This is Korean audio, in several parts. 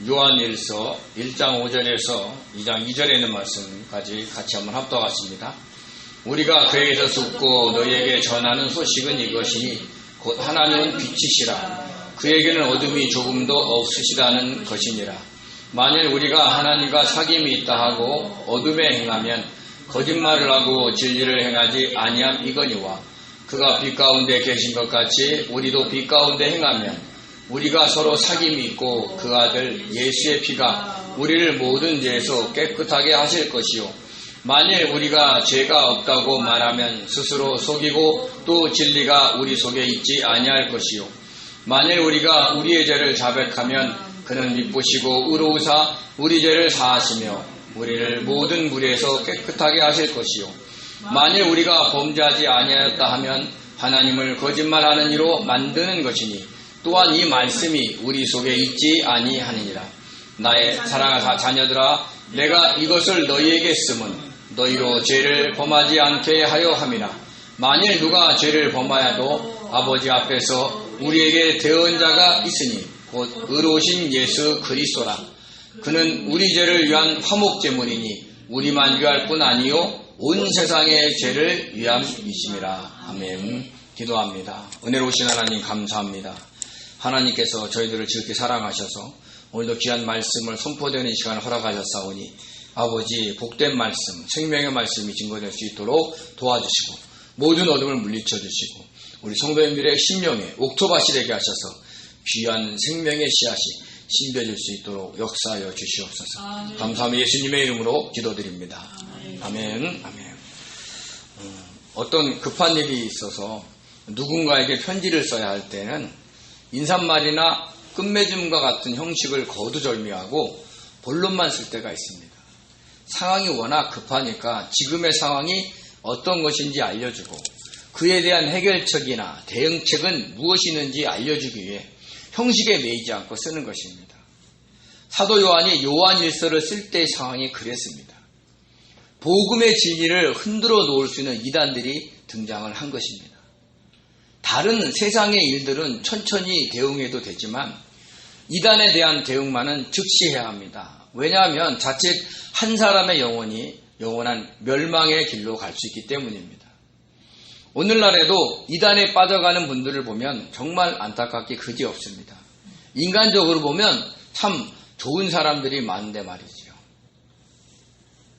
요한일서 1장 5절에서 2장 2절에 있는 말씀까지 같이 한번 합독하겠습니다. 우리가 그에게서 듣고 너희에게 전하는 소식은 이것이니 곧 하나님은 빛이시라. 그에게는 어둠이 조금도 없으시다는 것이니라. 만일 우리가 하나님과 사귐이 있다 하고 어둠에 행하면 거짓말을 하고 진리를 행하지 아니함 이거니와 그가 빛 가운데 계신 것 같이 우리도 빛 가운데 행하면 우리가 서로 사귐이 있고 그 아들 예수의 피가 우리를 모든 죄에서 깨끗하게 하실 것이요 만일 우리가 죄가 없다고 말하면 스스로 속이고 또 진리가 우리 속에 있지 아니할 것이요 만일 우리가 우리의 죄를 자백하면 그는 미쁘시고 의로우사 우리 죄를 사하시며 우리를 모든 불의에서 깨끗하게 하실 것이요 만일 우리가 범죄하지 아니하였다 하면 하나님을 거짓말하는 이로 만드는 것이니 또한 이 말씀이 우리 속에 있지 아니하느니라. 나의 사랑하는 자녀들아 내가 이것을 너희에게 쓰면 너희로 죄를 범하지 않게 하려 함이라. 만일 누가 죄를 범하여도 아버지 앞에서 우리에게 대언자가 있으니 곧 의로우신 예수 그리스도라. 그는 우리 죄를 위한 화목제물이니 우리만 위할 뿐 아니요 온 세상의 죄를 위함이심이라. 아멘. 기도합니다. 은혜로우신 하나님 감사합니다. 하나님께서 저희들을 지극히 사랑하셔서 오늘도 귀한 말씀을 선포되는 시간을 허락하셨사오니 아버지 복된 말씀, 생명의 말씀이 증거될 수 있도록 도와주시고 모든 어둠을 물리쳐 주시고 우리 성도님들의 심령에 옥토밭이 되게 하셔서 귀한 생명의 씨앗이 심겨질 수 있도록 역사하여 주시옵소서. 감사하며 예수님의 이름으로 기도드립니다. 아멘. 아멘. 어떤 급한 일이 있어서 누군가에게 편지를 써야 할 때는 인사말이나 끝맺음과 같은 형식을 거두절미하고 본론만 쓸 때가 있습니다. 상황이 워낙 급하니까 지금의 상황이 어떤 것인지 알려주고 그에 대한 해결책이나 대응책은 무엇이 있는지 알려주기 위해 형식에 매이지 않고 쓰는 것입니다. 사도 요한이 요한일서를 쓸 때의 상황이 그랬습니다. 복음의 진리를 흔들어 놓을 수 있는 이단들이 등장을 한 것입니다. 다른 세상의 일들은 천천히 대응해도 되지만 이단에 대한 대응만은 즉시 해야 합니다. 왜냐하면 자칫 한 사람의 영혼이 영원한 멸망의 길로 갈 수 있기 때문입니다. 오늘날에도 이단에 빠져가는 분들을 보면 정말 안타깝게 그지없습니다. 인간적으로 보면 참 좋은 사람들이 많은데 말이지요.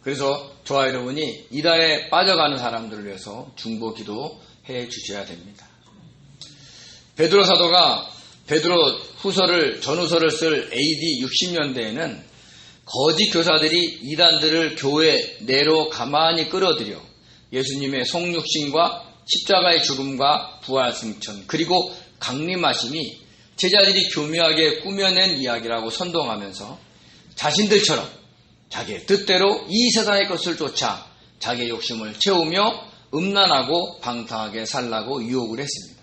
그래서 저와 여러분이 이단에 빠져가는 사람들을 위해서 중보 기도해 주셔야 됩니다. 베드로 사도가 베드로 후서를 전후서를 쓸 AD 60년대에는 거짓 교사들이 이단들을 교회 내로 가만히 끌어들여 예수님의 성육신과 십자가의 죽음과 부활 승천 그리고 강림하심이 제자들이 교묘하게 꾸며낸 이야기라고 선동하면서 자신들처럼 자기의 뜻대로 이 세상의 것을 쫓아 자기의 욕심을 채우며 음란하고 방탕하게 살라고 유혹을 했습니다.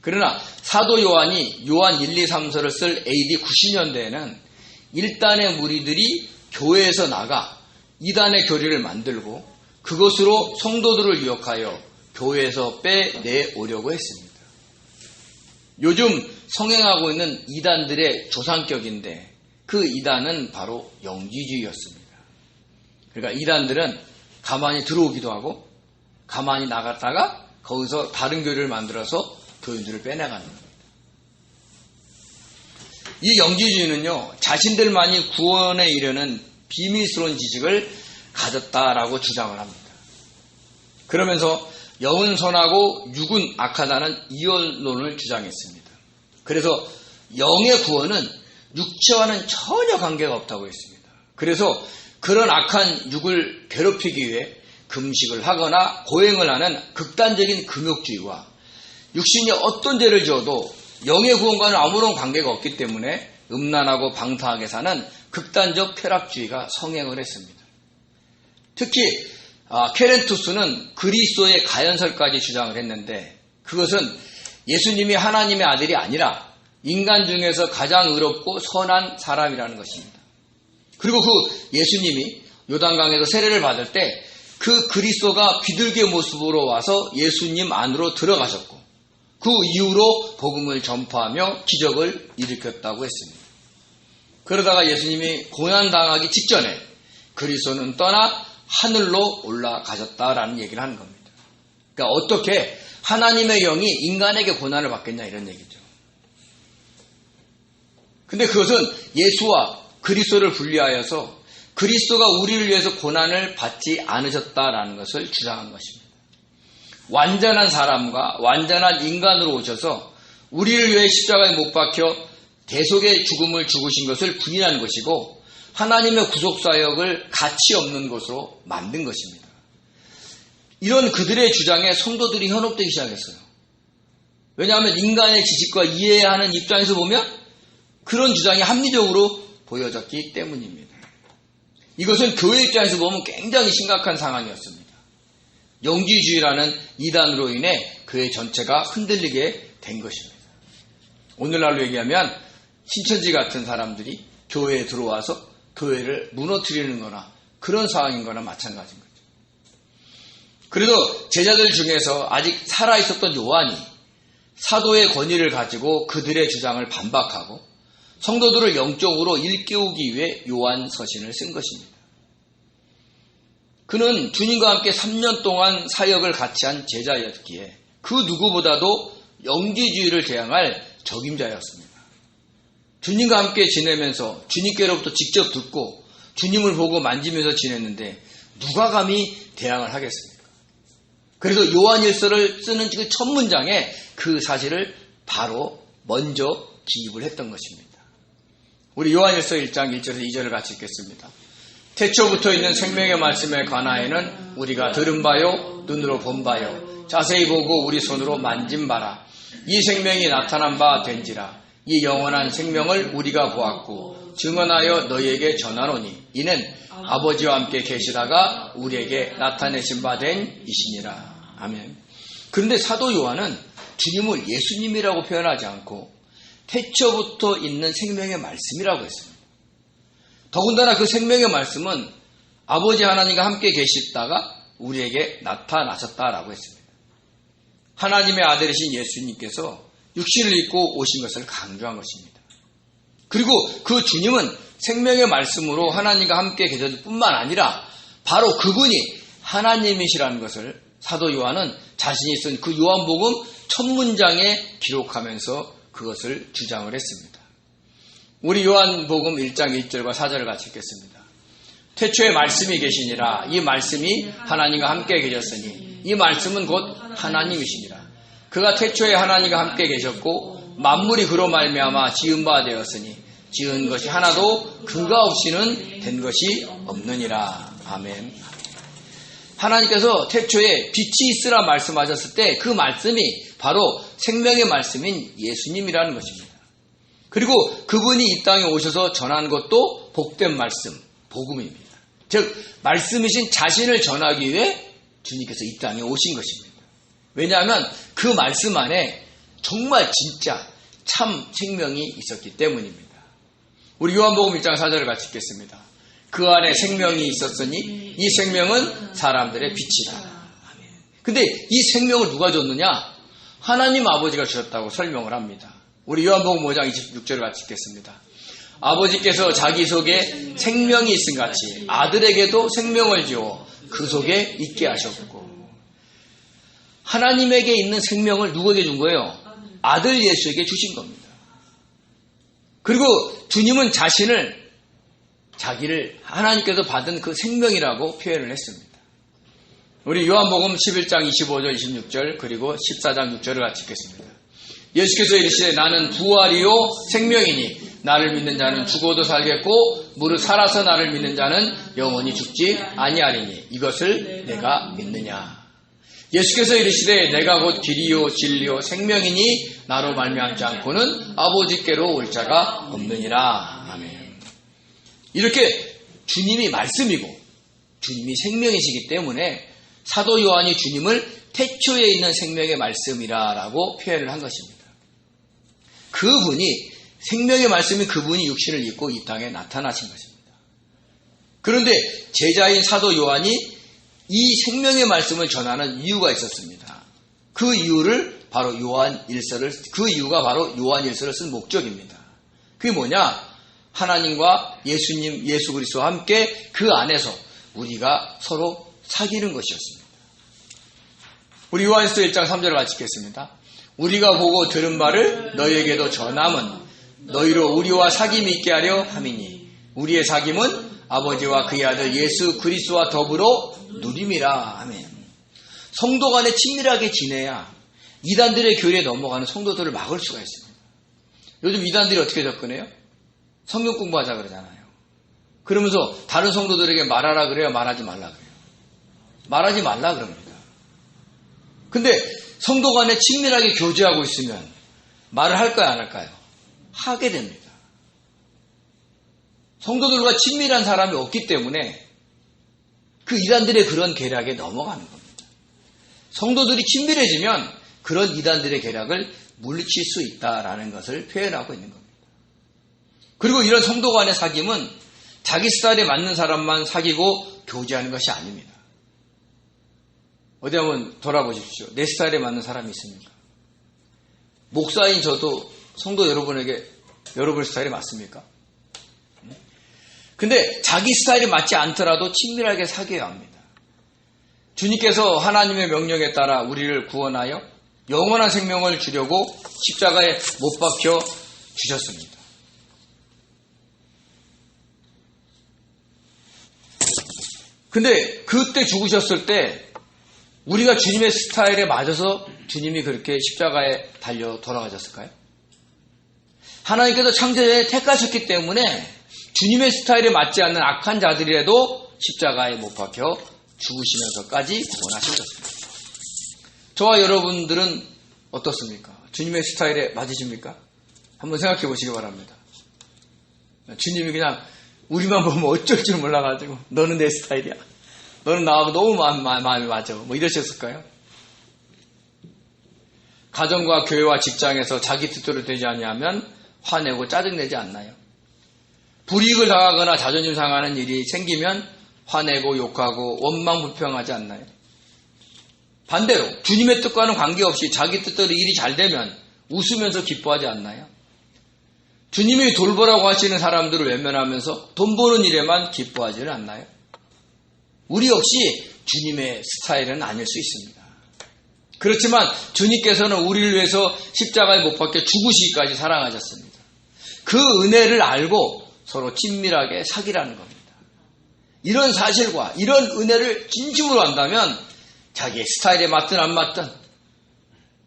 그러나 사도 요한이 요한 1, 2, 3서를 쓸 AD 90년대에는 일단의 무리들이 교회에서 나가 이단의 교리를 만들고 그것으로 성도들을 유혹하여 교회에서 빼내오려고 했습니다. 요즘 성행하고 있는 이단들의 조상격인데 그 이단은 바로 영지주의였습니다. 그러니까 이단들은 가만히 들어오기도 하고 가만히 나갔다가 거기서 다른 교리를 만들어서 교인들을 빼내가는 겁니다. 이 영지주의는요, 자신들만이 구원에 이르는 비밀스러운 지식을 가졌다라고 주장을 합니다. 그러면서 영은 선하고 육은 악하다는 이원론을 주장했습니다. 그래서 영의 구원은 육체와는 전혀 관계가 없다고 했습니다. 그래서 그런 악한 육을 괴롭히기 위해 금식을 하거나 고행을 하는 극단적인 금욕주의와 육신이 어떤 죄를 지어도 영의 구원과는 아무런 관계가 없기 때문에 음란하고 방탕하게 사는 극단적 쾌락주의가 성행을 했습니다. 특히 케렌투스는 그리스도의 가연설까지 주장을 했는데 그것은 예수님이 하나님의 아들이 아니라 인간 중에서 가장 의롭고 선한 사람이라는 것입니다. 그리고 그 예수님이 요단강에서 세례를 받을 때 그 그리스도가 비둘기의 모습으로 와서 예수님 안으로 들어가셨고 그 이후로 복음을 전파하며 기적을 일으켰다고 했습니다. 그러다가 예수님이 고난당하기 직전에 그리스도는 떠나 하늘로 올라가셨다라는 얘기를 하는 겁니다. 그러니까 어떻게 하나님의 영이 인간에게 고난을 받겠냐 이런 얘기죠. 근데 그것은 예수와 그리스도를 분리하여서 그리스도가 우리를 위해서 고난을 받지 않으셨다라는 것을 주장한 것입니다. 완전한 사람과 완전한 인간으로 오셔서 우리를 위해 십자가에 못 박혀 대속의 죽음을 죽으신 것을 부인한 것이고 하나님의 구속사역을 가치 없는 것으로 만든 것입니다. 이런 그들의 주장에 성도들이 현혹되기 시작했어요. 왜냐하면 인간의 지식과 이해하는 입장에서 보면 그런 주장이 합리적으로 보여졌기 때문입니다. 이것은 교회 입장에서 보면 굉장히 심각한 상황이었습니다. 영지주의라는 이단으로 인해 교회 전체가 흔들리게 된 것입니다. 오늘날로 얘기하면 신천지 같은 사람들이 교회에 들어와서 교회를 무너뜨리는 거나 그런 상황인 거나 마찬가지인 거죠. 그래도 제자들 중에서 아직 살아있었던 요한이 사도의 권위를 가지고 그들의 주장을 반박하고 성도들을 영적으로 일깨우기 위해 요한서신을 쓴 것입니다. 그는 주님과 함께 3년 동안 사역을 같이 한 제자였기에 그 누구보다도 영지주의를 대항할 적임자였습니다. 주님과 함께 지내면서 주님께로부터 직접 듣고 주님을 보고 만지면서 지냈는데 누가 감히 대항을 하겠습니까? 그래서 요한일서를 쓰는 그 첫 문장에 그 사실을 바로 먼저 기입을 했던 것입니다. 우리 요한일서 1장 1절에서 2절을 같이 읽겠습니다. 태초부터 있는 생명의 말씀에 관하여는 우리가 들은 바요 눈으로 본 바요 자세히 보고 우리 손으로 만진 바라. 이 생명이 나타난 바 된지라. 이 영원한 생명을 우리가 보았고 증언하여 너희에게 전하노니 이는 아버지와 함께 계시다가 우리에게 나타내신 바 된 이시니라. 아멘. 그런데 사도 요한은 주님을 예수님이라고 표현하지 않고 태초부터 있는 생명의 말씀이라고 했습니다. 더군다나 그 생명의 말씀은 아버지 하나님과 함께 계시다가 우리에게 나타나셨다라고 했습니다. 하나님의 아들이신 예수님께서 육신을 입고 오신 것을 강조한 것입니다. 그리고 그 주님은 생명의 말씀으로 하나님과 함께 계셨을 뿐만 아니라 바로 그분이 하나님이시라는 것을 사도 요한은 자신이 쓴 그 요한복음 첫 문장에 기록하면서 그것을 주장을 했습니다. 우리 요한복음 1장 1절과 4절을 같이 읽겠습니다. 태초에 말씀이 계시니라. 이 말씀이 하나님과 함께 계셨으니 이 말씀은 곧 하나님이시니라. 그가 태초에 하나님과 함께 계셨고 만물이 그로 말미암아 지은 바 되었으니 지은 것이 하나도 그가 없이는 된 것이 없느니라. 아멘. 하나님께서 태초에 빛이 있으라 말씀하셨을 때 그 말씀이 바로 생명의 말씀인 예수님이라는 것입니다. 그리고 그분이 이 땅에 오셔서 전한 것도 복된 말씀, 복음입니다. 즉 말씀이신 자신을 전하기 위해 주님께서 이 땅에 오신 것입니다. 왜냐하면 그 말씀 안에 정말 진짜 참 생명이 있었기 때문입니다. 우리 요한복음 1장 4절을 같이 읽겠습니다. 그 안에 생명이 있었으니 이 생명은 사람들의 빛이다. 근데 이 생명을 누가 줬느냐? 하나님 아버지가 주셨다고 설명을 합니다. 우리 요한복음 5장 26절을 같이 읽겠습니다. 아버지께서 자기 속에 생명이 있음 같이 아들에게도 생명을 주어 그 속에 있게 하셨고, 하나님에게 있는 생명을 누구에게 준 거예요? 아들 예수에게 주신 겁니다. 그리고 주님은 자기를 하나님께서 받은 그 생명이라고 표현을 했습니다. 우리 요한복음 11장 25절 26절 그리고 14장 6절을 같이 읽겠습니다. 예수께서 이르시되 나는 부활이요 생명이니 나를 믿는 자는 죽어도 살겠고 무릇 살아서 나를 믿는 자는 영원히 죽지 아니하리니 이것을 내가 믿느냐. 예수께서 이르시되 내가 곧 길이요 진리요 생명이니 나로 말미암지 않고는 아버지께로 올 자가 없느니라. 아멘. 이렇게 주님이 말씀이고 주님이 생명이시기 때문에 사도 요한이 주님을 태초에 있는 생명의 말씀이라고 표현을 한 것입니다. 그분이 생명의 말씀이 그분이 육신을 입고 이 땅에 나타나신 것입니다. 그런데 제자인 사도 요한이 이 생명의 말씀을 전하는 이유가 있었습니다. 그 이유가 바로 요한일서를 쓴 목적입니다. 그게 뭐냐? 하나님과 예수님, 예수 그리스도와 함께 그 안에서 우리가 서로 사귀는 것이었습니다. 우리 요한일서 1장 3절을 같이 읽겠습니다. 우리가 보고 들은 바를 너희에게도 전함은 너희로 우리와 사귐이 있게 하려 함이니 우리의 사귐은 아버지와 그의 아들 예수 그리스도와 더불어 누림이라. 아멘. 성도 간에 친밀하게 지내야 이단들의 교리에 넘어가는 성도들을 막을 수가 있습니다. 요즘 이단들이 어떻게 접근해요? 성경 공부하자 그러잖아요. 그러면서 다른 성도들에게 말하라 그래요? 말하지 말라 그래요? 말하지 말라 그럽니다. 근데 성도 간에 친밀하게 교제하고 있으면 말을 할까요? 안 할까요? 하게 됩니다. 성도들과 친밀한 사람이 없기 때문에 그 이단들의 그런 계략에 넘어가는 겁니다. 성도들이 친밀해지면 그런 이단들의 계략을 물리칠 수 있다라는 것을 표현하고 있는 겁니다. 그리고 이런 성도 간의 사귐은 자기 스타일에 맞는 사람만 사귀고 교제하는 것이 아닙니다. 어디 한번 돌아보십시오. 내 스타일에 맞는 사람이 있습니까? 목사인 저도 성도 여러분에게 여러분 스타일이 맞습니까? 근데 자기 스타일이 맞지 않더라도 친밀하게 사귀어야 합니다. 주님께서 하나님의 명령에 따라 우리를 구원하여 영원한 생명을 주려고 십자가에 못 박혀 주셨습니다. 근데 그때 죽으셨을 때 우리가 주님의 스타일에 맞아서 주님이 그렇게 십자가에 달려 돌아가셨을까요? 하나님께서 창조자에 택하셨기 때문에 주님의 스타일에 맞지 않는 악한 자들이라도 십자가에 못 박혀 죽으시면서까지 구원하신 것입니다. 저와 여러분들은 어떻습니까? 주님의 스타일에 맞으십니까? 한번 생각해 보시기 바랍니다. 주님이 그냥 우리만 보면 어쩔 줄 몰라가지고 너는 내 스타일이야. 너는 나하고 너무 마음이 맞아. 뭐 이러셨을까요? 가정과 교회와 직장에서 자기 뜻대로 되지 않으면 화내고 짜증내지 않나요? 불이익을 당하거나 자존심 상하는 일이 생기면 화내고 욕하고 원망 불평하지 않나요? 반대로 주님의 뜻과는 관계없이 자기 뜻대로 일이 잘 되면 웃으면서 기뻐하지 않나요? 주님이 돌보라고 하시는 사람들을 외면하면서 돈 버는 일에만 기뻐하지는 않나요? 우리 역시 주님의 스타일은 아닐 수 있습니다. 그렇지만 주님께서는 우리를 위해서 십자가에 못 박혀 죽으시기까지 사랑하셨습니다. 그 은혜를 알고 서로 친밀하게 사귀라는 겁니다. 이런 사실과 이런 은혜를 진심으로 한다면 자기의 스타일에 맞든 안 맞든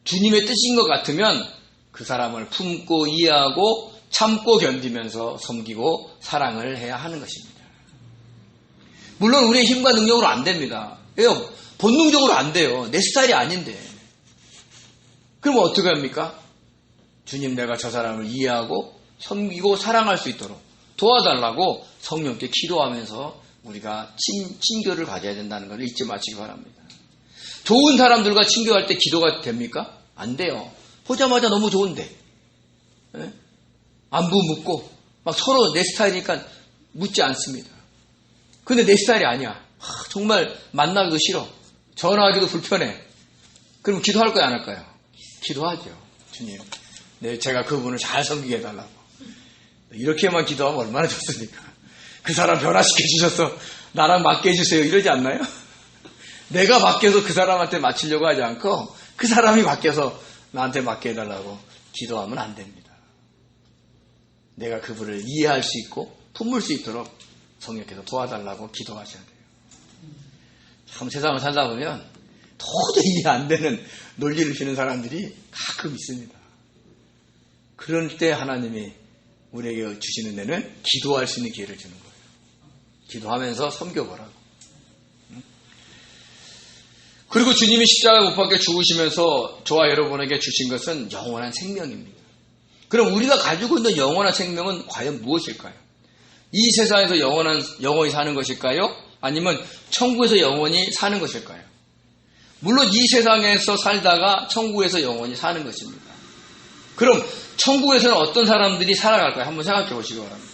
주님의 뜻인 것 같으면 그 사람을 품고 이해하고 참고 견디면서 섬기고 사랑을 해야 하는 것입니다. 물론 우리의 힘과 능력으로 안 됩니다. 왜요? 본능적으로 안 돼요. 내 스타일이 아닌데. 그럼 어떻게 합니까? 주님, 내가 저 사람을 이해하고 섬기고 사랑할 수 있도록 도와달라고 성령께 기도하면서 우리가 친교를 가져야 된다는 걸 잊지 마시기 바랍니다. 좋은 사람들과 친교할 때 기도가 됩니까? 안 돼요. 보자마자 너무 좋은데 안부 묻고 막 서로 내 스타일이니까 묻지 않습니다. 근데 내 스타일이 아니야. 정말 만나기도 싫어. 전화하기도 불편해. 그럼 기도할 거야 안 할까요? 기도하죠. 주님, 제가 그분을 잘 섬기게 해달라고. 이렇게만 기도하면 얼마나 좋습니까? 그 사람 변화시켜 주셔서 나랑 맞게 해주세요. 이러지 않나요? 내가 바뀌어서 그 사람한테 맞추려고 하지 않고 그 사람이 바뀌어서 나한테 맞게 해달라고 기도하면 안 됩니다. 내가 그분을 이해할 수 있고 품을 수 있도록 성령께서 도와달라고 기도하셔야 돼요. 참 세상을 살다 보면 도저히 이해 안 되는 논리를 피는 사람들이 가끔 있습니다. 그럴 때 하나님이 우리에게 주시는 데는 기도할 수 있는 기회를 주는 거예요. 기도하면서 섬겨보라고. 그리고 주님이 십자가에 못 박혀 죽으시면서 저와 여러분에게 주신 것은 영원한 생명입니다. 그럼 우리가 가지고 있는 영원한 생명은 과연 무엇일까요? 이 세상에서 영원히 사는 것일까요? 아니면 천국에서 영원히 사는 것일까요? 물론 이 세상에서 살다가 천국에서 영원히 사는 것입니다. 그럼 천국에서는 어떤 사람들이 살아갈까요? 한번 생각해 보시기 바랍니다.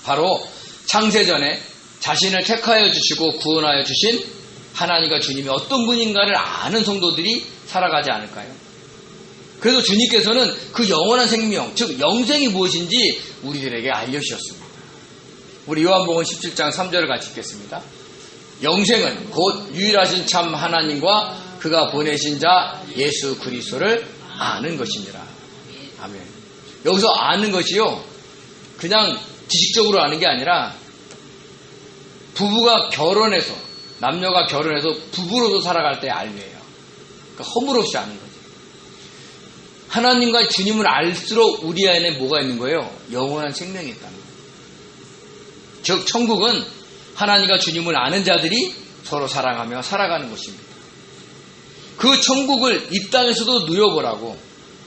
바로 창세전에 자신을 택하여 주시고 구원하여 주신 하나님과 주님이 어떤 분인가를 아는 성도들이 살아가지 않을까요? 그래서 주님께서는 그 영원한 생명, 즉 영생이 무엇인지 우리들에게 알려주셨습니다. 우리 요한복음 17장 3절을 같이 읽겠습니다. 영생은 곧 유일하신 참 하나님과 그가 보내신 자 예수 그리스도를 아는 것이니라. 아멘. 여기서 아는 것이요, 그냥 지식적으로 아는 게 아니라 부부가 결혼해서, 남녀가 결혼해서 부부로도 살아갈 때의 알매예요. 그러니까 허물없이 아는 거죠. 하나님과 주님을 알수록 우리 안에 뭐가 있는 거예요? 영원한 생명이 있다는 거예요. 즉 천국은 하나님과 주님을 아는 자들이 서로 사랑하며 살아가는 것입니다. 그 천국을 이 땅에서도 누려보라고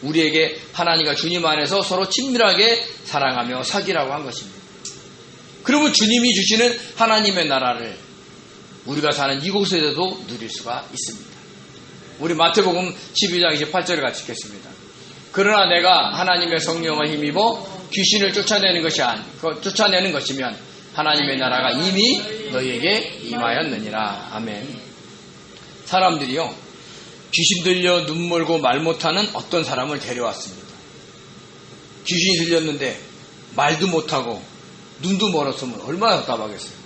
우리에게 하나님과 주님 안에서 서로 친밀하게 사랑하며 사귀라고 한 것입니다. 그러면 주님이 주시는 하나님의 나라를 우리가 사는 이곳에서도 누릴 수가 있습니다. 우리 마태복음 12장 28절을 같이 읽겠습니다. 그러나 내가 하나님의 성령을 힘입어 귀신을 쫓아내는 것이면 하나님의 나라가 이미 너희에게 임하였느니라. 아멘. 사람들이요, 귀신 들려 눈 멀고 말 못하는 어떤 사람을 데려왔습니다. 귀신이 들렸는데 말도 못하고 눈도 멀었으면 얼마나 답답하겠어요.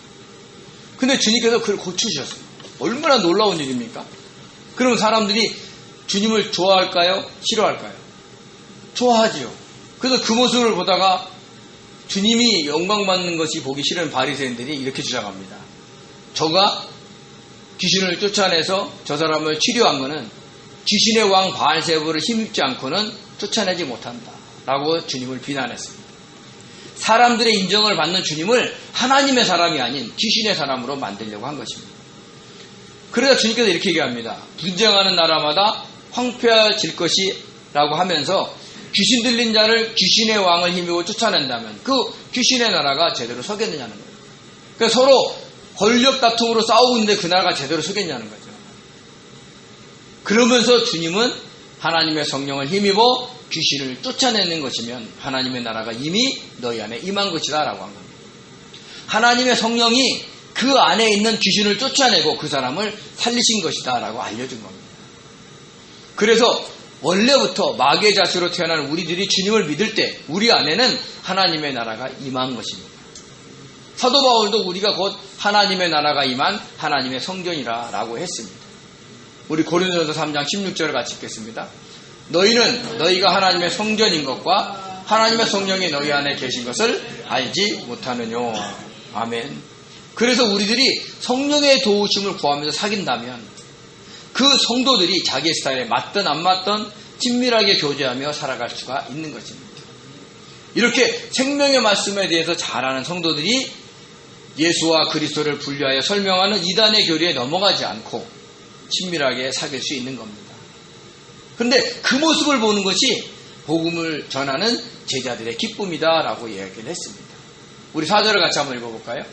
근데 주님께서 그걸 고쳐주셨어요. 얼마나 놀라운 일입니까? 그러면 사람들이 주님을 좋아할까요? 싫어할까요? 좋아하지요. 그래서 그 모습을 보다가 주님이 영광받는 것이 보기 싫은 바리새인들이 이렇게 주장합니다. 저가 귀신을 쫓아내서 저 사람을 치료한 것은 귀신의 왕 바알세부를 힘입지 않고는 쫓아내지 못한다 라고 주님을 비난했습니다. 사람들의 인정을 받는 주님을 하나님의 사람이 아닌 귀신의 사람으로 만들려고 한 것입니다. 그러자 주님께서 이렇게 얘기합니다. 분쟁하는 나라마다 황폐해질 것이라고 하면서 귀신 들린 자를 귀신의 왕을 힘입어 쫓아낸다면 그 귀신의 나라가 제대로 서겠느냐는 거예요. 그러니까 서로 권력 다툼으로 싸우고 있는데 그 나라가 제대로 서겠냐는 거죠. 그러면서 주님은 하나님의 성령을 힘입어 귀신을 쫓아내는 것이면 하나님의 나라가 이미 너희 안에 임한 것이다 라고 한 겁니다. 하나님의 성령이 그 안에 있는 귀신을 쫓아내고 그 사람을 살리신 것이다 라고 알려준 겁니다. 그래서 원래부터 마귀의 자식으로 태어난 우리들이 주님을 믿을 때 우리 안에는 하나님의 나라가 임한 것입니다. 사도 바울도 우리가 곧 하나님의 나라가 임한 하나님의 성전이라 라고 했습니다. 우리 고린도전서 3장 16절을 같이 읽겠습니다. 너희는 너희가 하나님의 성전인 것과 하나님의 성령이 너희 안에 계신 것을 알지 못하느뇨. 아멘. 그래서 우리들이 성령의 도우심을 구하면서 사귄다면 그 성도들이 자기 스타일에 맞든 안 맞든 친밀하게 교제하며 살아갈 수가 있는 것입니다. 이렇게 생명의 말씀에 대해서 잘 아는 성도들이 예수와 그리스도를 분리하여 설명하는 이단의 교리에 넘어가지 않고 친밀하게 사귈 수 있는 겁니다. 그런데 그 모습을 보는 것이 복음을 전하는 제자들의 기쁨이다라고 이야기를 했습니다. 우리 4절을 같이 한번 읽어볼까요?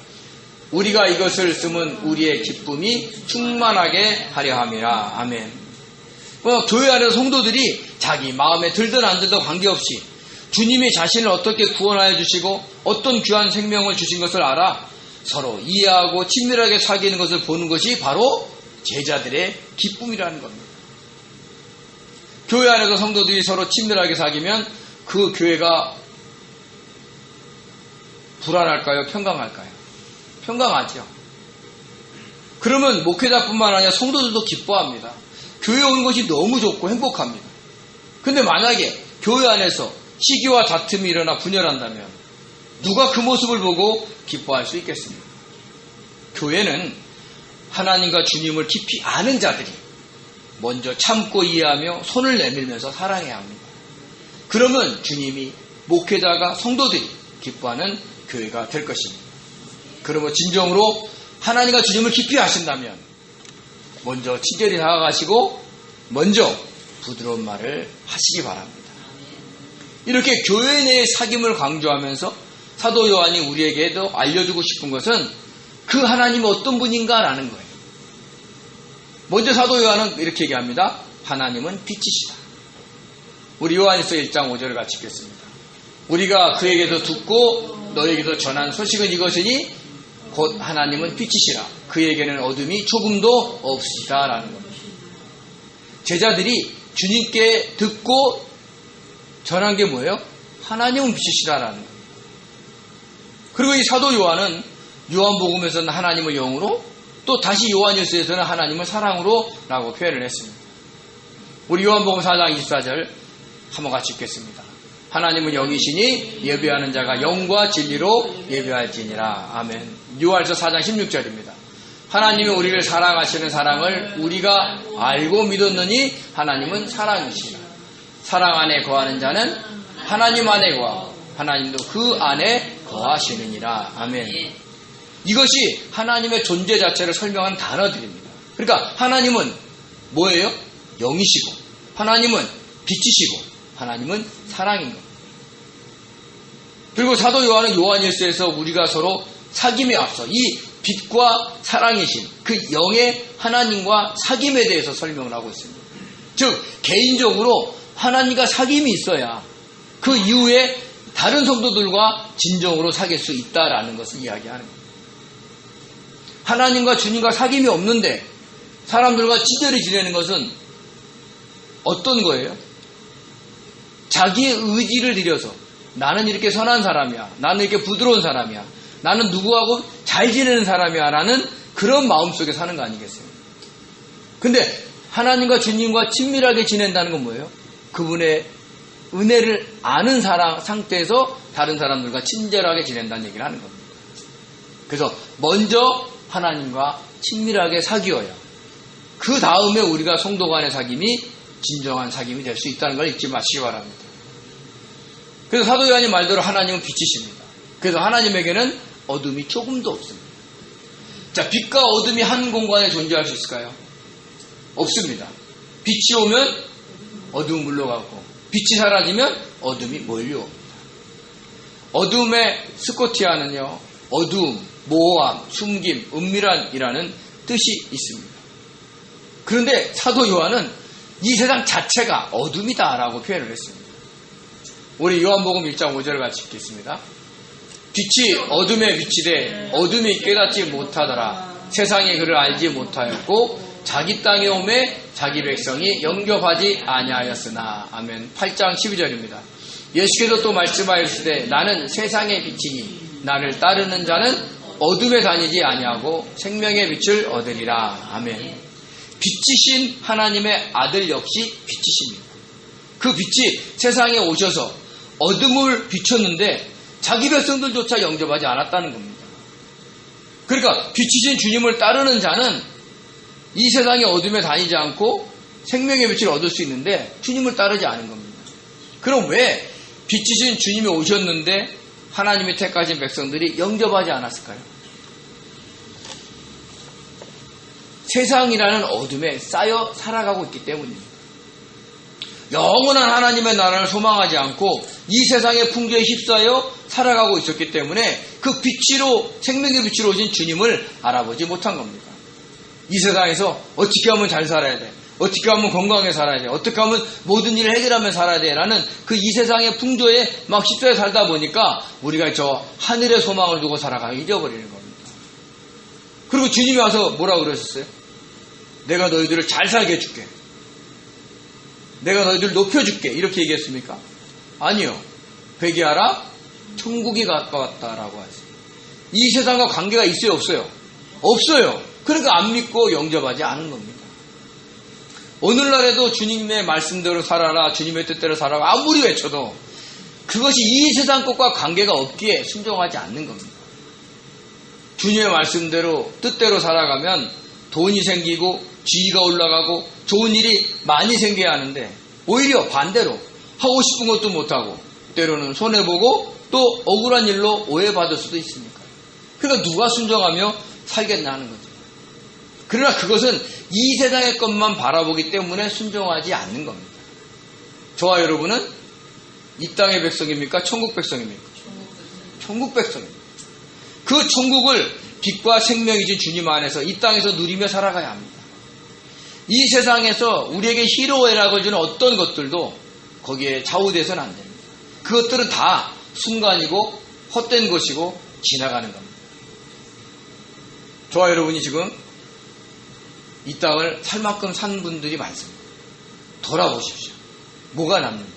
우리가 이것을 쓰면 우리의 기쁨이 충만하게 하려 함이라. 아멘. 교회 안에서 성도들이 자기 마음에 들든 안 들든 관계없이 주님이 자신을 어떻게 구원하여 주시고 어떤 귀한 생명을 주신 것을 알아 서로 이해하고 친밀하게 사귀는 것을 보는 것이 바로 제자들의 기쁨이라는 겁니다. 교회 안에서 성도들이 서로 친밀하게 사귀면 그 교회가 불안할까요? 평강할까요? 평강하죠. 그러면 목회자뿐만 아니라 성도들도 기뻐합니다. 교회 오는 것이 너무 좋고 행복합니다. 근데 만약에 교회 안에서 시기와 다툼이 일어나 분열한다면 누가 그 모습을 보고 기뻐할 수 있겠습니까? 교회는 하나님과 주님을 깊이 아는 자들이 먼저 참고 이해하며 손을 내밀면서 사랑해야 합니다. 그러면 주님이 목회자가 성도들이 기뻐하는 교회가 될 것입니다. 그러면 진정으로 하나님과 주님을 깊이 아신다면 먼저 친절히 다가가시고 먼저 부드러운 말을 하시기 바랍니다. 이렇게 교회 내의 사귐을 강조하면서 사도 요한이 우리에게도 알려주고 싶은 것은 그 하나님은 어떤 분인가라는 거예요. 먼저 사도 요한은 이렇게 얘기합니다. 하나님은 빛이시다. 우리 요한일서 1장 5절을 같이 읽겠습니다. 우리가 그에게서 듣고 너에게도 전한 소식은 이것이니 곧 하나님은 빛이시라. 그에게는 어둠이 조금도 없으시다라는 겁니다. 제자들이 주님께 듣고 전한 게 뭐예요? 하나님은 빛이시다라는 거예요. 그리고 이 사도 요한은 요한복음에서는 하나님을 영으로, 또 다시 요한일서에서는 하나님을 사랑으로 라고 표현을 했습니다. 우리 요한복음 4장 24절 한번 같이 읽겠습니다. 하나님은 영이시니 예배하는 자가 영과 진리로 예배할지니라. 아멘. 요한일서 4장 16절입니다. 하나님이 우리를 사랑하시는 사랑을 우리가 알고 믿었느니 하나님은 사랑이시라. 사랑 안에 거하는 자는 하나님 안에 거하고 하나님도 그 안에 거하시느니라. 아멘. 이것이 하나님의 존재 자체를 설명한 단어들입니다. 그러니까 하나님은 뭐예요? 영이시고, 하나님은 빛이시고, 하나님은 사랑인 겁니다. 그리고 사도 요한은 요한일서에서 우리가 서로 사귐에 앞서 이 빛과 사랑이신 그 영의 하나님과 사귐에 대해서 설명을 하고 있습니다. 즉 개인적으로 하나님과 사귐이 있어야 그 이후에 다른 성도들과 진정으로 사귈 수 있다라는 것을 이야기하는 겁니다. 하나님과 주님과 사귐이 없는데 사람들과 친절히 지내는 것은 어떤 거예요? 자기의 의지를 들여서 나는 이렇게 선한 사람이야, 나는 이렇게 부드러운 사람이야, 나는 누구하고 잘 지내는 사람이야 라는 그런 마음속에 사는 거 아니겠어요? 근데 하나님과 주님과 친밀하게 지낸다는 건 뭐예요? 그분의 은혜를 아는 상태에서 다른 사람들과 친절하게 지낸다는 얘기를 하는 겁니다. 그래서 먼저 하나님과 친밀하게 사귀어야 그 다음에 우리가 성도 간의 사귐이 진정한 사귐이 될 수 있다는 걸 잊지 마시기 바랍니다. 그래서 사도 요한이 말대로 하나님은 빛이십니다. 그래서 하나님에게는 어둠이 조금도 없습니다. 자, 빛과 어둠이 한 공간에 존재할 수 있을까요? 없습니다. 빛이 오면 어둠은 물러가고 빛이 사라지면 어둠이 몰려옵니다. 어둠의 스코티아는요, 어두움, 모호함, 숨김, 은밀한이라는 뜻이 있습니다. 그런데 사도 요한은 이 세상 자체가 어둠이다라고 표현을 했습니다. 우리 요한복음 1장 5절을 같이 읽겠습니다. 빛이 어둠에 비치되 어둠이 깨닫지 못하더라. 세상이 그를 알지 못하였고 자기 땅에 오매 자기 백성이 영접하지 아니하였으나. 아멘. 8장 12절입니다. 예수께서 또 말씀하였으되 나는 세상의 빛이니 나를 따르는 자는 어둠에 다니지 아니하고 생명의 빛을 얻으리라. 아멘. 빛이신 하나님의 아들 역시 빛이십니다. 그 빛이 세상에 오셔서 어둠을 비췄는데 자기 백성들조차 영접하지 않았다는 겁니다. 그러니까 빛이신 주님을 따르는 자는 이 세상의 어둠에 다니지 않고 생명의 빛을 얻을 수 있는데 주님을 따르지 않은 겁니다. 그럼 왜 빛이신 주님이 오셨는데 하나님이 택하신 백성들이 영접하지 않았을까요? 세상이라는 어둠에 쌓여 살아가고 있기 때문입니다. 영원한 하나님의 나라를 소망하지 않고 이 세상의 풍조에 휩싸여 살아가고 있었기 때문에 그 빛으로, 생명의 빛으로 오신 주님을 알아보지 못한 겁니다. 이 세상에서 어떻게 하면 잘 살아야 돼, 어떻게 하면 건강하게 살아야 돼, 어떻게 하면 모든 일을 해결하며 살아야 돼 라는 그 이 세상의 풍조에 막 휩싸여 살다 보니까 우리가 저 하늘의 소망을 두고 살아가기 잊어버리는 겁니다. 그리고 주님이 와서 뭐라고 그러셨어요? 내가 너희들을 잘 살게 해줄게, 내가 너희들을 높여줄게, 이렇게 얘기했습니까? 아니요. 회개하라, 천국이 가까웠다라고 하세요. 이 세상과 관계가 있어요, 없어요? 없어요. 그러니까 안 믿고 영접하지 않은 겁니다. 오늘날에도 주님의 말씀대로 살아라, 주님의 뜻대로 살아라 아무리 외쳐도 그것이 이 세상 것과 관계가 없기에 순종하지 않는 겁니다. 주님의 말씀대로 뜻대로 살아가면 돈이 생기고 지위가 올라가고 좋은 일이 많이 생겨야 하는데 오히려 반대로 하고 싶은 것도 못하고 때로는 손해보고 또 억울한 일로 오해받을 수도 있으니까. 그러니까 누가 순종하며 살겠나 하는 거죠. 그러나 그것은 이 세상의 것만 바라보기 때문에 순종하지 않는 겁니다. 저와 여러분은 이 땅의 백성입니까? 천국 백성입니까? 천국 백성입니다. 그 천국을 빛과 생명이신 주님 안에서 이 땅에서 누리며 살아가야 합니다. 이 세상에서 우리에게 희로애락을 주는 어떤 것들도 거기에 좌우돼서는 안 됩니다. 그것들은 다 순간이고 헛된 것이고 지나가는 겁니다. 저와 여러분이 지금 이 땅을 살 만큼 산 분들이 많습니다. 돌아보십시오. 뭐가 남는지.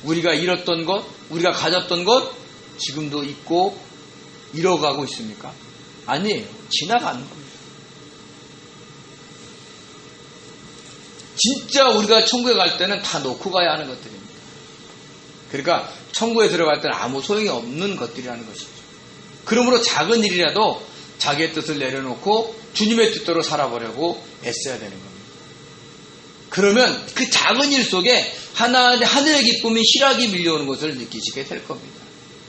우리가 잃었던 것, 우리가 가졌던 것 지금도 있고 잃어가고 있습니까? 아니에요. 지나가는 겁니다. 진짜 우리가 천국에 갈 때는 다 놓고 가야 하는 것들입니다. 그러니까 천국에 들어갈 때는 아무 소용이 없는 것들이라는 것이죠. 그러므로 작은 일이라도 자기의 뜻을 내려놓고 주님의 뜻대로 살아보려고 애써야 되는 겁니다. 그러면 그 작은 일 속에 하늘의 기쁨이 희락이 밀려오는 것을 느끼시게 될 겁니다.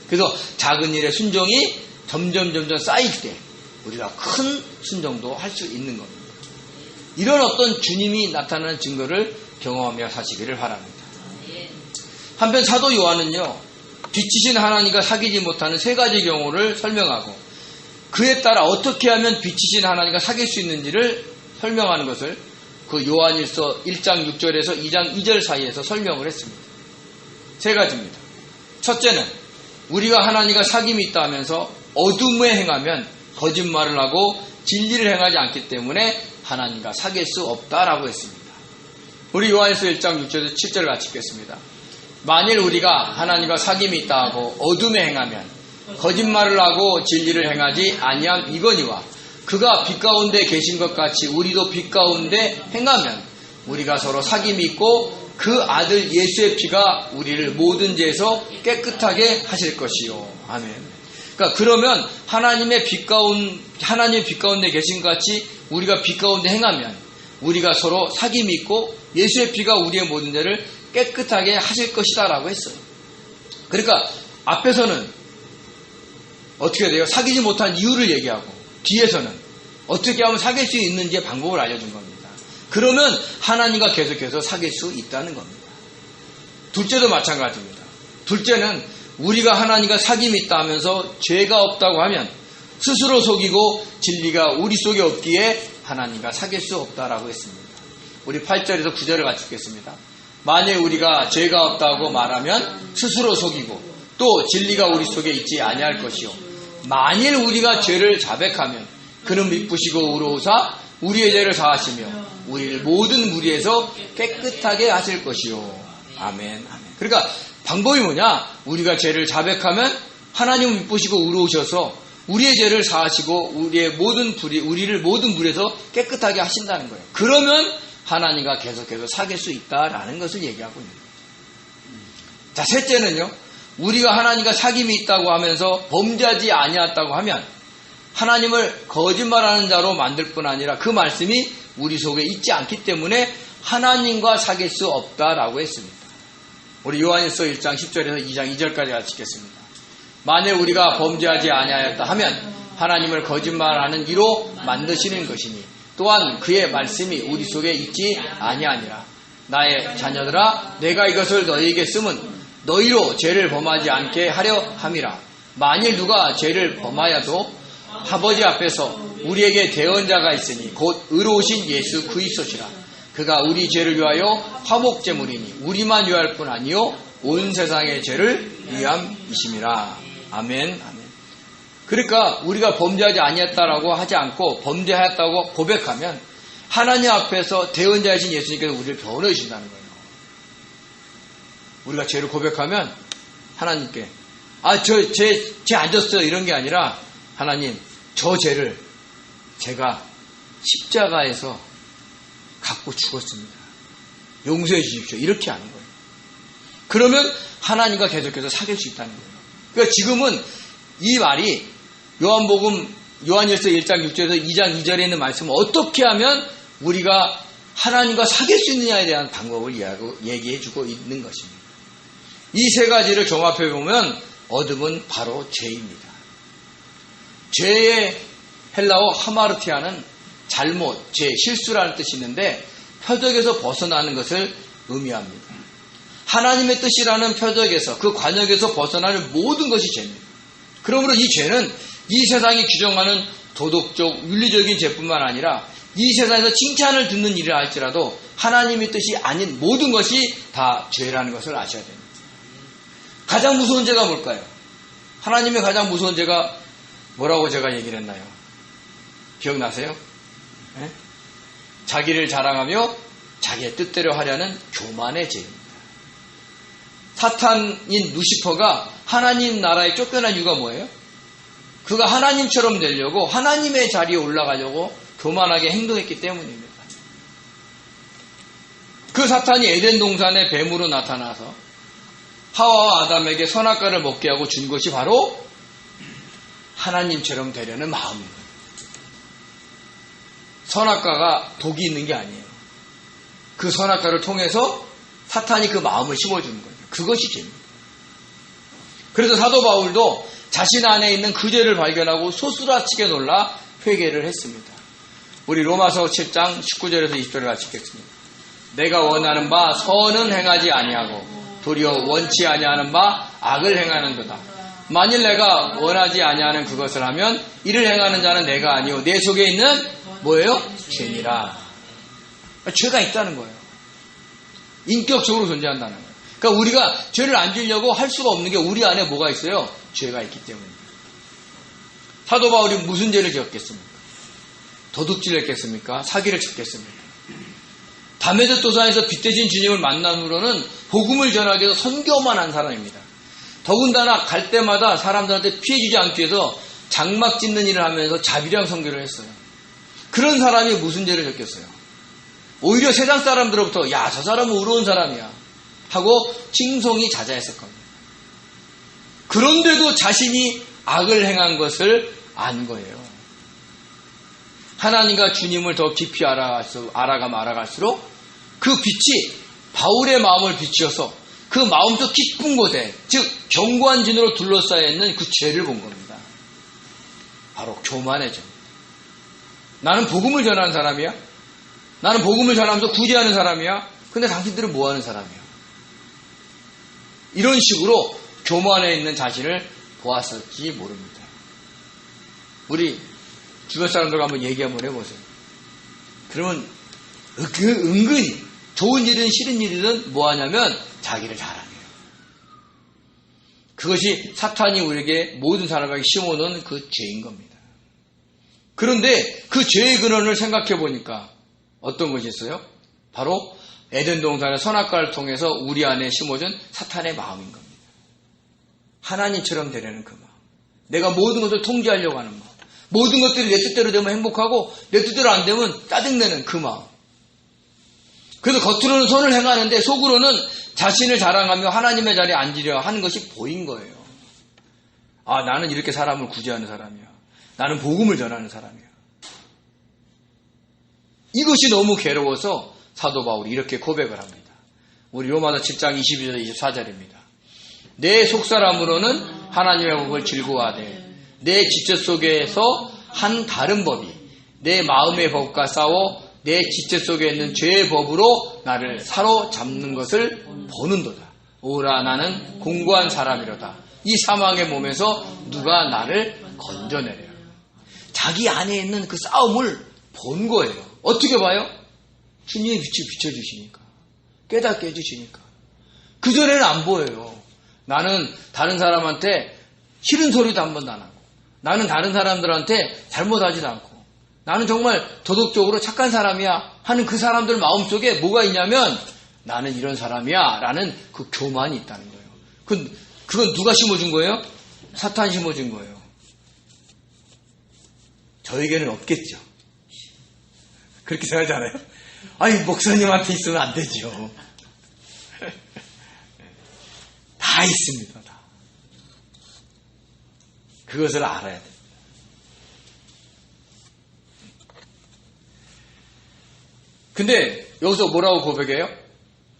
그래서 작은 일의 순종이 점점 쌓일 때 우리가 큰 순종도 할 수 있는 겁니다. 이런 어떤 주님이 나타나는 증거를 경험하며 사시기를 바랍니다. 한편 사도 요한은요, 빛이신 하나님과 사귀지 못하는 세 가지 경우를 설명하고 그에 따라 어떻게 하면 빛이신 하나님과 사귈 수 있는지를 설명하는 것을 그 요한일서 1장 6절에서 2장 2절 사이에서 설명을 했습니다. 세 가지입니다. 첫째는 우리가 하나님과 사귐이 있다 하면서 어둠에 행하면 거짓말을 하고 진리를 행하지 않기 때문에 하나님과 사귈 수 없다라고 했습니다. 우리 요한일서 1장 6절에서 7절 같이 읽겠습니다. 만일 우리가 하나님과 사귐이 있다 하고 어둠에 행하면 거짓말을 하고 진리를 행하지 아니함 이거니와 그가 빛 가운데 계신 것 같이 우리도 빛 가운데 행하면 우리가 서로 사귐이 있고 그 아들 예수의 피가 우리를 모든 죄에서 깨끗하게 하실 것이요. 아멘. 그러니까 그러면 하나님의 빛 가운데 계신 것 같이 우리가 빛 가운데 행하면 우리가 서로 사귐이 있고 예수의 피가 우리의 모든 죄를 깨끗하게 하실 것이다라고 했어요. 그러니까 앞에서는 어떻게 돼요? 사귀지 못한 이유를 얘기하고 뒤에서는 어떻게 하면 사귈 수 있는지의 방법을 알려준 겁니다. 그러면 하나님과 계속해서 사귈 수 있다는 겁니다. 둘째도 마찬가지입니다. 둘째는 우리가 하나님과 사귐이 있다 하면서 죄가 없다고 하면 스스로 속이고 진리가 우리 속에 없기에 하나님과 사귈 수 없다라고 했습니다. 우리 8절에서 9절을 같이 읽겠습니다. 만일 우리가 죄가 없다고 말하면 스스로 속이고 또 진리가 우리 속에 있지 아니할 것이요. 만일 우리가 죄를 자백하면 그는 미쁘시고 의로우사 우리의 죄를 사하시며 우리를 모든 무리에서 깨끗하게 하실 것이요. 아멘. 그러니까 방법이 뭐냐? 우리가 죄를 자백하면 하나님은 미쁘시고 의로우셔서 우리의 죄를 사하시고 우리를 모든 불에서 깨끗하게 하신다는 거예요. 그러면 하나님과 계속해서 사귈 수 있다라는 것을 얘기하고 있는 거예요. 자, 셋째는요. 우리가 하나님과 사귐이 있다고 하면서 범죄하지 아니했다고 하면 하나님을 거짓말하는 자로 만들 뿐 아니라 그 말씀이 우리 속에 있지 않기 때문에 하나님과 사귈 수 없다라고 했습니다. 우리 요한일서 1장 10절에서 2장 2절까지 같이 읽겠습니다. 만일 우리가 범죄하지 아니하였다 하면 하나님을 거짓말하는 이로 만드시는 것이니 또한 그의 말씀이 우리 속에 있지 아니하니라. 나의 자녀들아 내가 이것을 너희에게 쓰면 너희로 죄를 범하지 않게 하려 함이라. 만일 누가 죄를 범하여도 아버지 앞에서 우리에게 대언자가 있으니 곧 의로우신 예수 그리스도시라. 그가 우리 죄를 위하여 화목제물이니 우리만 위할 뿐 아니요 온 세상의 죄를 위함이심이라. 아멘. 그러니까 우리가 범죄하지 아니했다라고 하지 않고 범죄하였다고 고백하면 하나님 앞에서 대언자이신 예수님께서 우리를 변호해 주신다는 거예요. 우리가 죄를 고백하면 하나님께 저 죄 안 졌어요 이런 게 아니라 하나님 저 죄를 제가 십자가에서 갖고 죽었습니다. 용서해 주십시오. 이렇게 하는 거예요. 그러면 하나님과 계속해서 사귈 수 있다는 거예요. 그러니까 지금은 이 말이 요한일서 1장 6절에서 2장 2절에 있는 말씀은 어떻게 하면 우리가 하나님과 사귈 수 있느냐에 대한 방법을 얘기해 주고 있는 것입니다. 이 세 가지를 종합해 보면 어둠은 바로 죄입니다. 죄의 헬라어 하마르티아는 잘못, 죄, 실수라는 뜻이 있는데 표적에서 벗어나는 것을 의미합니다. 하나님의 뜻이라는 표적에서 그 관역에서 벗어나는 모든 것이 죄입니다. 그러므로 이 죄는 이 세상이 규정하는 도덕적, 윤리적인 죄뿐만 아니라 이 세상에서 칭찬을 듣는 일을 할지라도 하나님의 뜻이 아닌 모든 것이 다 죄라는 것을 아셔야 됩니다. 가장 무서운 죄가 뭘까요? 하나님의 가장 무서운 죄가 뭐라고 제가 얘기를 했나요? 기억나세요? 네? 자기를 자랑하며 자기의 뜻대로 하려는 교만의 죄입니다. 사탄인 루시퍼가 하나님 나라에 쫓겨난 이유가 뭐예요? 그가 하나님처럼 되려고 하나님의 자리에 올라가려고 교만하게 행동했기 때문입니다. 그 사탄이 에덴 동산의 뱀으로 나타나서 하와와 아담에게 선악과를 먹게 하고 준 것이 바로 하나님처럼 되려는 마음입니다. 선악과가 독이 있는 게 아니에요. 그 선악과를 통해서 사탄이 그 마음을 심어주는 거예요. 그것이 죄입니다. 그래서 사도 바울도 자신 안에 있는 그 죄를 발견하고 소스라치게 놀라 회개를 했습니다. 우리 로마서 7장 19절에서 20절을 같이 읽겠습니다. 내가 원하는 바 선은 행하지 아니하고 도리어 원치 아니하는 바 악을 행하는도다. 만일 내가 원하지 아니하는 그것을 하면 이를 행하는 자는 내가 아니오 내 속에 있는 뭐예요? 죄니라. 죄가 있다는 거예요. 인격적으로 존재한다는 거예요. 그러니까 우리가 죄를 안 지으려고 할 수가 없는 게 우리 안에 뭐가 있어요? 죄가 있기 때문입니다. 사도 바울이 무슨 죄를 지었겠습니까? 도둑질을 했겠습니까? 사기를 쳤겠습니까? 담에색 도산에서 빛대신 주님을 만난 후로는 복음을 전하기 위해서 선교만 한 사람입니다. 더군다나 갈 때마다 사람들한테 피해주지 않기 위해서 장막 짓는 일을 하면서 자비랑 선교를 했어요. 그런 사람이 무슨 죄를 졌겠어요? 오히려 세상 사람들로부터 야, 저 사람은 의로운 사람이야 하고 칭송이 자자했을 겁니다. 그런데도 자신이 악을 행한 것을 안 거예요. 하나님과 주님을 더 깊이 알아갈수록 그 빛이 바울의 마음을 비추어서 그 마음속 깊은 곳에, 즉 견고한 진으로 둘러싸여 있는 그 죄를 본 겁니다. 바로 교만의 죄입니다. 나는 복음을 전하는 사람이야? 나는 복음을 전하면서 구제하는 사람이야? 근데 당신들은 뭐 하는 사람이야? 이런 식으로 교만에 있는 자신을 보았을지 모릅니다. 우리 주변 사람들과 한번 얘기 한번 해보세요. 그러면 그 은근히 좋은 일이든 싫은 일이든 뭐 하냐면 자기를 자랑해요. 그것이 사탄이 우리에게 모든 사람에게 심어놓은 그 죄인 겁니다. 그런데 그 죄의 근원을 생각해 보니까 어떤 것이 있어요? 바로 에덴 동산의 선악과를 통해서 우리 안에 심어준 사탄의 마음인 겁니다. 하나님처럼 되려는 그 마음. 내가 모든 것을 통제하려고 하는 마음. 모든 것들이 내 뜻대로 되면 행복하고 내 뜻대로 안 되면 짜증내는 그 마음. 그래서 겉으로는 선을 행하는데 속으로는 자신을 자랑하며 하나님의 자리에 앉으려 하는 것이 보인 거예요. 아, 나는 이렇게 사람을 구제하는 사람이야. 나는 복음을 전하는 사람이야. 이것이 너무 괴로워서 사도 바울이 이렇게 고백을 합니다. 우리 로마서 7장 22절 24절입니다. 내 속사람으로는 하나님의 법을 즐거워하되 내 지체 속에서 한 다른 법이 내 마음의 법과 싸워 내 지체 속에 있는 죄의 법으로 나를 사로잡는 것을 보는도다. 오라 나는 공고한 사람이로다. 이 사망의 몸에서 누가 나를 건져내려. 자기 안에 있는 그 싸움을 본 거예요. 어떻게 봐요? 주님의 빛이 비춰주시니까. 깨닫게 해주시니까. 그전에는 안 보여요. 나는 다른 사람한테 싫은 소리도 한 번도 안 하고 나는 다른 사람들한테 잘못하지도 않고 나는 정말 도덕적으로 착한 사람이야 하는 그 사람들 마음속에 뭐가 있냐면 나는 이런 사람이야 라는 그 교만이 있다는 거예요. 그건 누가 심어준 거예요? 사탄 심어준 거예요. 저에게는 없겠죠. 그렇게 생각하지 않아요? 아니 목사님한테 있으면 안 되죠. 다 있습니다. 다. 그것을 알아야 됩니다. 근데 여기서 뭐라고 고백해요?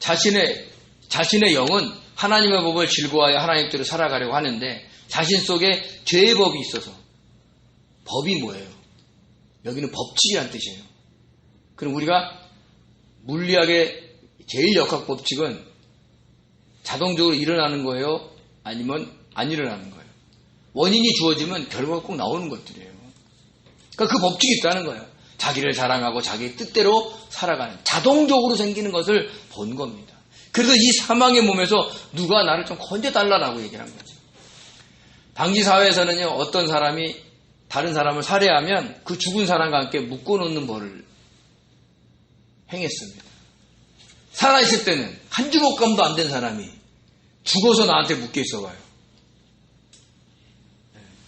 자신의 영은 하나님의 법을 즐거워하여 하나님 뜻대로 살아가려고 하는데 자신 속에 죄의 법이 있어서 법이 뭐예요? 여기는 법칙이라는 뜻이에요. 그럼 우리가 물리학의 제일 역학 법칙은 자동적으로 일어나는 거예요? 아니면 안 일어나는 거예요? 원인이 주어지면 결과가 꼭 나오는 것들이에요. 그러니까 그 법칙이 있다는 거예요. 자기를 자랑하고 자기 뜻대로 살아가는 자동적으로 생기는 것을 본 겁니다. 그래서 이 사망의 몸에서 누가 나를 좀 건져달라고 얘기를 한 거죠. 당시 사회에서는요, 어떤 사람이 다른 사람을 살해하면 그 죽은 사람과 함께 묶어놓는 벌을 행했습니다. 살아있을 때는 한 주먹감도 안 된 사람이 죽어서 나한테 묶여 있어봐요.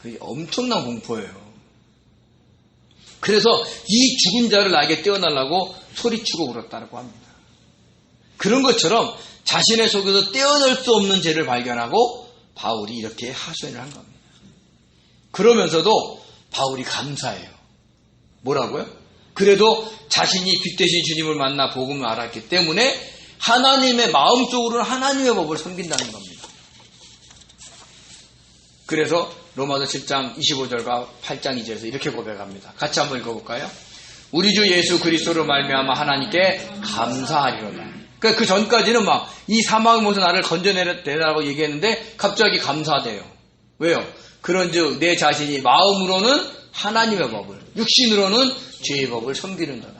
그게 엄청난 공포예요. 그래서 이 죽은 자를 나에게 떼어달라고 소리치고 울었다고 합니다. 그런 것처럼 자신의 속에서 떼어낼 수 없는 죄를 발견하고 바울이 이렇게 하소연을 한 겁니다. 그러면서도 바울이 감사해요. 뭐라고요? 그래도 자신이 빛되신 주님을 만나 복음을 알았기 때문에 하나님의 마음속으로는 하나님의 법을 섬긴다는 겁니다. 그래서 로마서 7장 25절과 8장 2절에서 이렇게 고백합니다. 같이 한번 읽어볼까요? 우리 주 예수 그리스도로 말미암아 하나님께 감사하리로다. 그러니까 그 전까지는 막 이 사망의 몸에서 나를 건져내라고 얘기했는데 갑자기 감사돼요. 왜요? 그런즉 내 자신이 마음으로는 하나님의 법을, 육신으로는 죄의 법을 섬기는도다.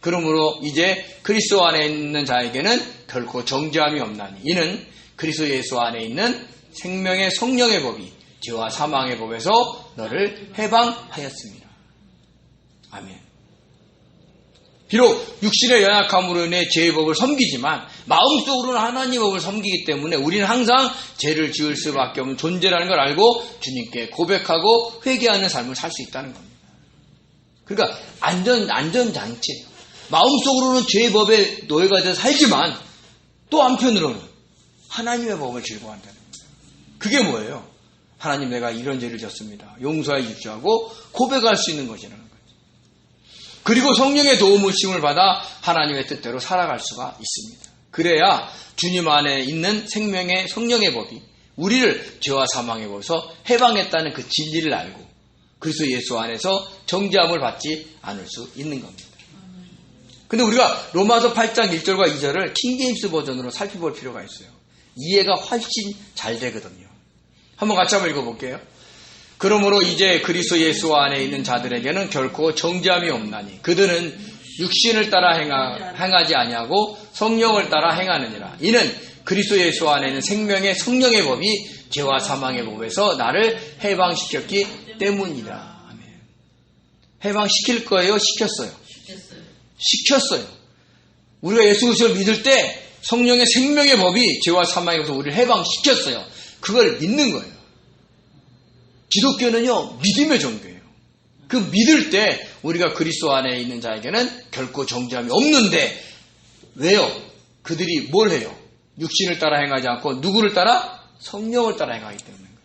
그러므로 이제 그리스도 안에 있는 자에게는 결코 정죄함이 없나니 이는 그리스도 예수 안에 있는 생명의 성령의 법이 죄와 사망의 법에서 너를 해방하였습니다. 아멘. 비록 육신의 연약함으로 인해 죄의 법을 섬기지만 마음속으로는 하나님의 법을 섬기기 때문에 우리는 항상 죄를 지을 수밖에 없는 존재라는 걸 알고 주님께 고백하고 회개하는 삶을 살 수 있다는 겁니다. 그러니까 안전장치예요. 마음속으로는 죄의 법에 노예가 돼서 살지만 또 한편으로는 하나님의 법을 즐거워한다는 겁니다. 그게 뭐예요? 하나님 내가 이런 죄를 졌습니다. 용서해 주시고 고백할 수 있는 것이라는 거죠. 그리고 성령의 도움을 심을 받아 하나님의 뜻대로 살아갈 수가 있습니다. 그래야 주님 안에 있는 생명의 성령의 법이 우리를 죄와 사망의 법에서 해방했다는 그 진리를 알고 그리스도 예수 안에서 정죄함을 받지 않을 수 있는 겁니다. 근데 우리가 로마서 8장 1절과 2절을 킹제임스 버전으로 살펴볼 필요가 있어요. 이해가 훨씬 잘 되거든요. 한번 같이 한번 읽어볼게요. 그러므로 이제 그리스도 예수 안에 있는 자들에게는 결코 정죄함이 없나니 그들은 육신을 따라 행하지 아니하고 성령을 따라 행하느니라. 이는 그리스도 예수 안에 있는 생명의 성령의 법이 죄와 사망의 법에서 나를 해방시켰기 때문이다. 아멘. 해방시킬 거예요? 시켰어요? 시켰어요. 우리가 예수 그리스도를 믿을 때 성령의 생명의 법이 죄와 사망의 법에서 우리를 해방시켰어요. 그걸 믿는 거예요. 기독교는요, 믿음의 종교예요. 그 믿을 때 우리가 그리스도 안에 있는 자에게는 결코 정죄함이 없는데 왜요? 그들이 뭘 해요? 육신을 따라 행하지 않고 누구를 따라? 성령을 따라 행하기 때문에 그래요.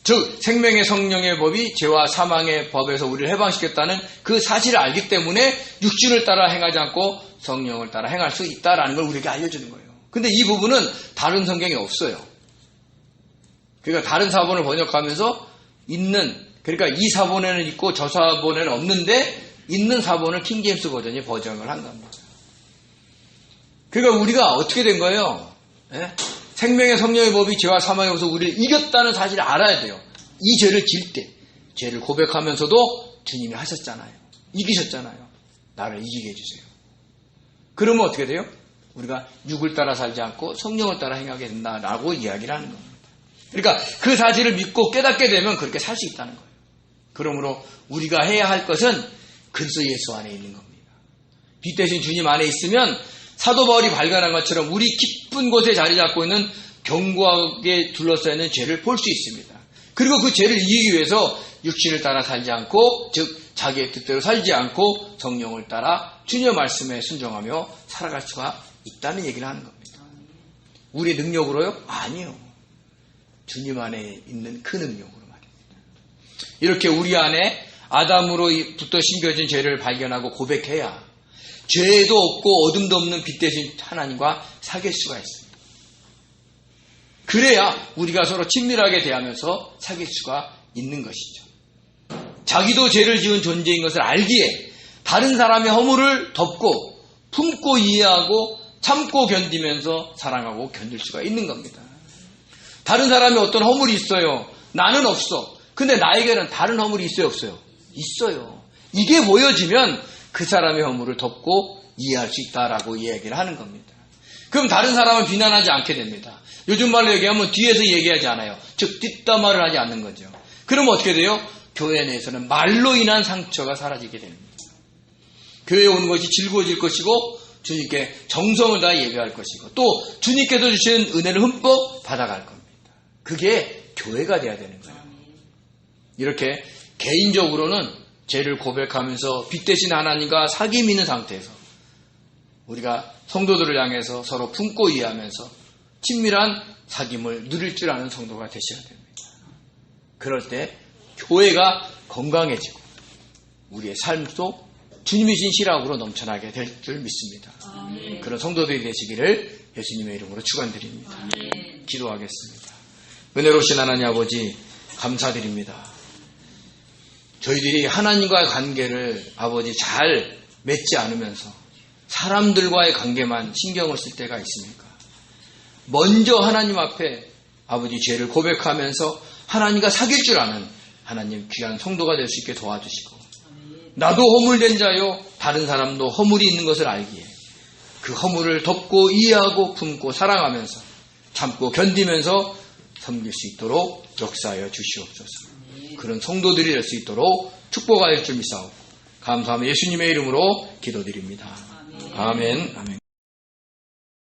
즉 생명의 성령의 법이 죄와 사망의 법에서 우리를 해방시켰다는 그 사실을 알기 때문에 육신을 따라 행하지 않고 성령을 따라 행할 수 있다는 걸 우리에게 알려주는 거예요. 근데 이 부분은 다른 성경에 없어요. 그러니까 다른 사본을 번역하면서 그러니까 이 사본에는 있고 저 사본에는 없는데 있는 사본을 킹제임스 버전이 번역을 한 겁니다. 그러니까 우리가 어떻게 된 거예요? 생명의 성령의 법이 죄와 사망에 없어서 우리를 이겼다는 사실을 알아야 돼요. 이 죄를 질 때 죄를 고백하면서도 주님이 하셨잖아요. 이기셨잖아요. 나를 이기게 해주세요. 그러면 어떻게 돼요? 우리가 육을 따라 살지 않고 성령을 따라 행하게 된다라고 이야기를 하는 겁니다. 그러니까 그 사실을 믿고 깨닫게 되면 그렇게 살 수 있다는 거예요. 그러므로 우리가 해야 할 것은 그리스도 예수 안에 있는 겁니다. 빛 대신 주님 안에 있으면 사도 바울이 발견한 것처럼 우리 깊은 곳에 자리 잡고 있는 견고하게 둘러싸이는 죄를 볼 수 있습니다. 그리고 그 죄를 이기기 위해서 육신을 따라 살지 않고 즉 자기의 뜻대로 살지 않고 성령을 따라 주님의 말씀에 순종하며 살아갈 수가 있다는 얘기를 하는 겁니다. 우리의 능력으로요? 아니요. 주님 안에 있는 그 능력으로 말입니다. 이렇게 우리 안에 아담으로부터 심겨진 죄를 발견하고 고백해야 죄도 없고 어둠도 없는 빛 대신 하나님과 사귈 수가 있습니다. 그래야 우리가 서로 친밀하게 대하면서 사귈 수가 있는 것이죠. 자기도 죄를 지은 존재인 것을 알기에 다른 사람의 허물을 덮고 품고 이해하고 참고 견디면서 사랑하고 견딜 수가 있는 겁니다. 다른 사람이 어떤 허물이 있어요. 나는 없어. 근데 나에게는 다른 허물이 있어요, 없어요? 있어요. 이게 보여지면 그 사람의 허물을 덮고 이해할 수 있다라고 이야기를 하는 겁니다. 그럼 다른 사람을 비난하지 않게 됩니다. 요즘 말로 얘기하면 뒤에서 얘기하지 않아요. 즉 뒷담화를 하지 않는 거죠. 그러면 어떻게 돼요? 교회 내에서는 말로 인한 상처가 사라지게 됩니다. 교회에 오는 것이 즐거워질 것이고 주님께 정성을 다해 예배할 것이고 또 주님께서 주시는 은혜를 흠뻑 받아갈 겁니다. 그게 교회가 돼야 되는 거예요. 이렇게 개인적으로는 죄를 고백하면서 빛 대신 하나님과 사귐 있는 상태에서 우리가 성도들을 향해서 서로 품고 이해하면서 친밀한 사귐을 누릴 줄 아는 성도가 되셔야 됩니다. 그럴 때 교회가 건강해지고 우리의 삶도 주님이 신 실학으로 넘쳐나게 될 줄 믿습니다. 그런 성도들이 되시기를 예수님의 이름으로 축원드립니다. 기도하겠습니다. 은혜로우신 하나님 아버지 감사드립니다. 저희들이 하나님과의 관계를 아버지 잘 맺지 않으면서 사람들과의 관계만 신경을 쓸 때가 있습니까? 먼저 하나님 앞에 아버지 죄를 고백하면서 하나님과 사귈 줄 아는 하나님 귀한 성도가 될 수 있게 도와주시고 나도 허물된 자요 다른 사람도 허물이 있는 것을 알기에 그 허물을 덮고 이해하고 품고 사랑하면서 참고 견디면서 섬길 수 있도록 역사하여 주시옵소서. 그런 성도들이 될 수 있도록 축복하여 줄 믿사옵고 감사하며 예수님의 이름으로 기도드립니다. 아멘. 아멘.